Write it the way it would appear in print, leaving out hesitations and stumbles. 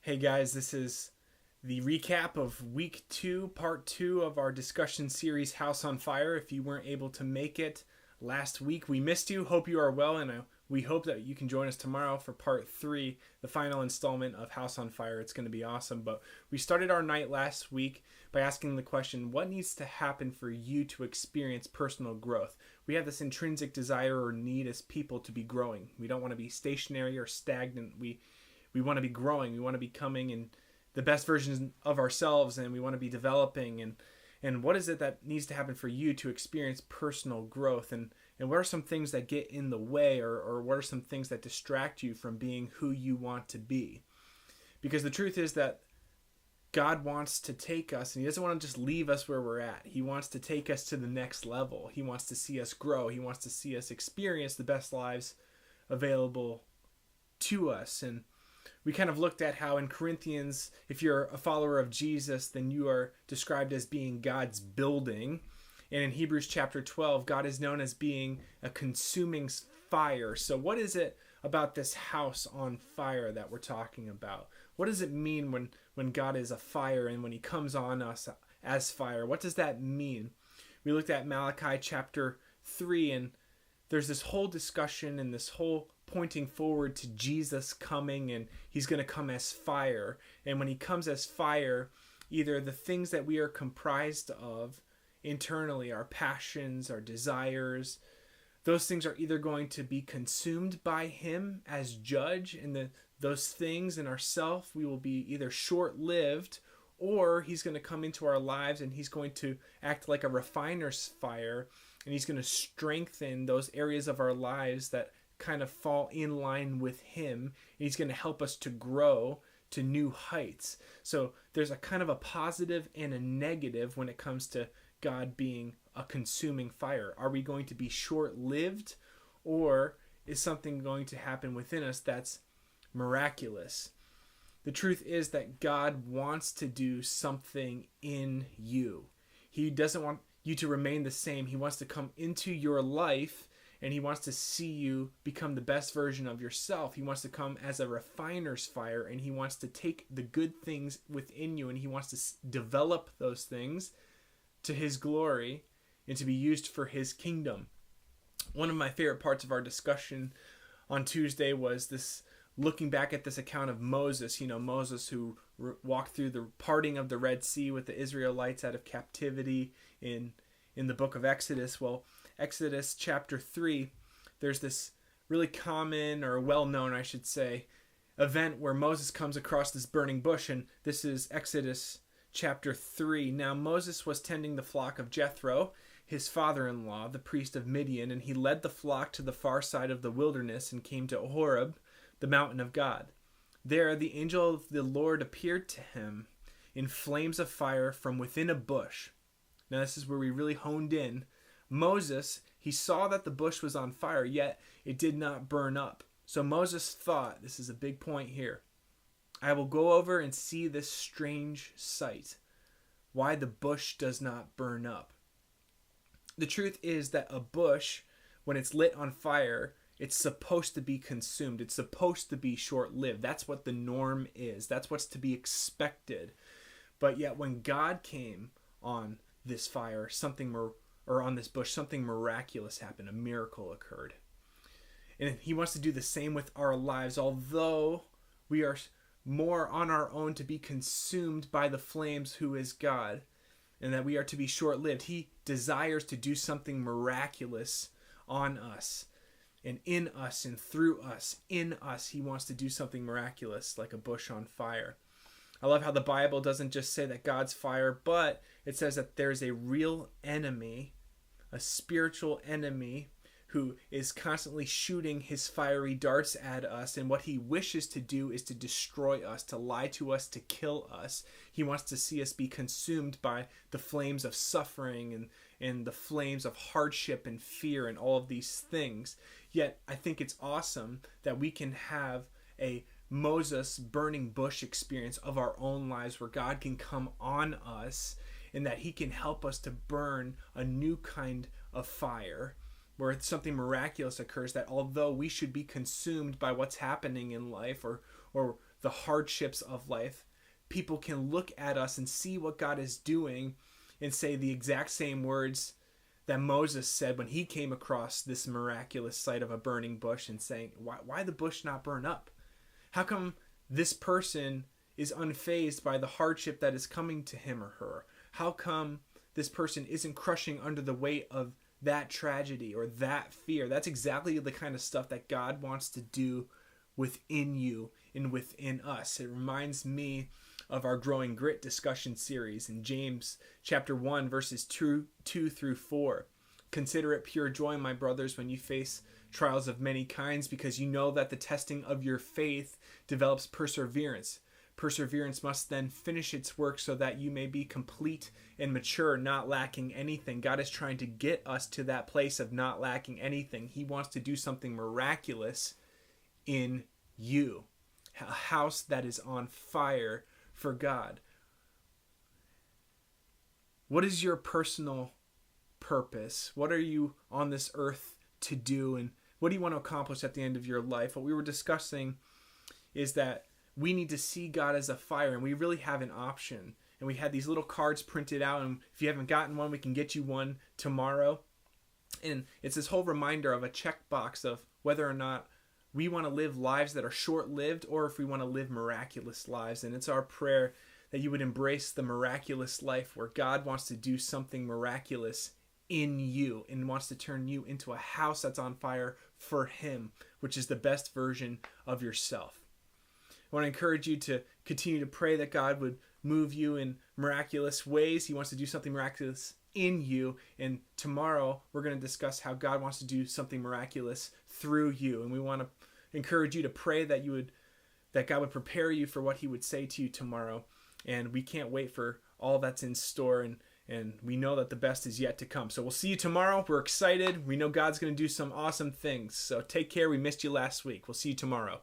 Hey guys, this is the recap of week 2, part 2 of our discussion series House on Fire. If you weren't able to make it last week, we missed you. Hope you are well, and we hope that you can join us tomorrow for part 3, the final installment of House on Fire. It's going to be awesome. But we started our night last week by asking the question, what needs to happen for you to experience personal growth? We have this intrinsic desire or need as people to be growing. We don't want to be stationary or stagnant. We want to be growing. We want to be becoming in the best versions of ourselves, and we want to be developing. And what is it that needs to happen for you to experience personal growth? And what are some things that get in the way, or what are some things that distract you from being who you want to be? Because the truth is that God wants to take us, and He doesn't want to just leave us where we're at. He wants to take us to the next level. He wants to see us grow. He wants to see us experience the best lives available to us. And we kind of looked at how in Corinthians, if you're a follower of Jesus, then you are described as being God's building. And in Hebrews chapter 12, God is known as being a consuming fire. So what is it about this house on fire that we're talking about? What does it mean when God is a fire and when He comes on us as fire? What does that mean? We looked at Malachi chapter 3, and there's this whole discussion and this whole pointing forward to Jesus coming, and He's going to come as fire. And when He comes as fire, either the things that we are comprised of internally, our passions, our desires, those things are either going to be consumed by Him as judge, and those things in ourself, we will be either short-lived, or He's going to come into our lives and He's going to act like a refiner's fire, and He's going to strengthen those areas of our lives that kind of fall in line with Him, and He's going to help us to grow to new heights. So there's a kind of a positive and a negative when it comes to God being a consuming fire. Are we going to be short-lived, or is something going to happen within us that's miraculous? The truth is that God wants to do something in you. He doesn't want you to remain the same. He wants to come into your life, and He wants to see you become the best version of yourself. He wants to come as a refiner's fire, and He wants to take the good things within you, and He wants to develop those things to His glory and to be used for His kingdom. One of my favorite parts of our discussion on Tuesday was this, looking back at this account of Moses. Moses who walked through the parting of the Red Sea with the Israelites out of captivity in the book of Exodus. Well, Exodus chapter 3, there's this really common, or well-known, I should say, event where Moses comes across this burning bush, and this is Exodus chapter 3. Now Moses was tending the flock of Jethro, his father-in-law, the priest of Midian, and he led the flock to the far side of the wilderness and came to Horeb, the mountain of God. There the angel of the Lord appeared to him in flames of fire from within a bush. Now this is where we really honed in. Moses, he saw that the bush was on fire, yet it did not burn up. So Moses thought, this is a big point here, I will go over and see this strange sight, why the bush does not burn up. The truth is that a bush, when it's lit on fire, it's supposed to be consumed. It's supposed to be short-lived. That's what the norm is. That's what's to be expected. But yet when God came on this fire, on this bush, something miraculous happened. A miracle occurred. And He wants to do the same with our lives. Although we are more on our own to be consumed by the flames who is God, and that we are to be short-lived, He desires to do something miraculous on us and in us and through us. In us, He wants to do something miraculous like a bush on fire. I love how the Bible doesn't just say that God's fire, but it says that there's a real enemy, a spiritual enemy, who is constantly shooting his fiery darts at us, and what he wishes to do is to destroy us, to lie to us, to kill us. He wants to see us be consumed by the flames of suffering and the flames of hardship and fear and all of these things. Yet I think it's awesome that we can have a Moses burning bush experience of our own lives, where God can come on us and that He can help us to burn a new kind of fire, where something miraculous occurs, that although we should be consumed by what's happening in life, or the hardships of life, people can look at us and see what God is doing and say the exact same words that Moses said when he came across this miraculous sight of a burning bush, and saying, why the bush not burn up? How come this person is unfazed by the hardship that is coming to him or her? How come this person isn't crushing under the weight of that tragedy or that fear? That's exactly the kind of stuff that God wants to do within you and within us. It reminds me of our Growing Grit discussion series in James chapter 1, verses 2 through 4. Consider it pure joy, my brothers, when you face trials of many kinds, because you know that the testing of your faith develops perseverance. Perseverance must then finish its work so that you may be complete and mature, not lacking anything. God is trying to get us to that place of not lacking anything. He wants to do something miraculous in you. A house that is on fire for God. What is your personal purpose? What are you on this earth to do? And what do you want to accomplish at the end of your life? What we were discussing is that we need to see God as a fire, and we really have an option. And we had these little cards printed out, and if you haven't gotten one, we can get you one tomorrow. And it's this whole reminder of a checkbox of whether or not we want to live lives that are short-lived, or if we want to live miraculous lives. And it's our prayer that you would embrace the miraculous life where God wants to do something miraculous in you and wants to turn you into a house that's on fire for Him, which is the best version of yourself. I want to encourage you to continue to pray that God would move you in miraculous ways. He wants to do something miraculous in you. And tomorrow we're going to discuss how God wants to do something miraculous through you. And we want to encourage you to pray that God would prepare you for what He would say to you tomorrow. And we can't wait for all that's in store, and we know that the best is yet to come. So we'll see you tomorrow. We're excited. We know God's going to do some awesome things. So take care. We missed you last week. We'll see you tomorrow.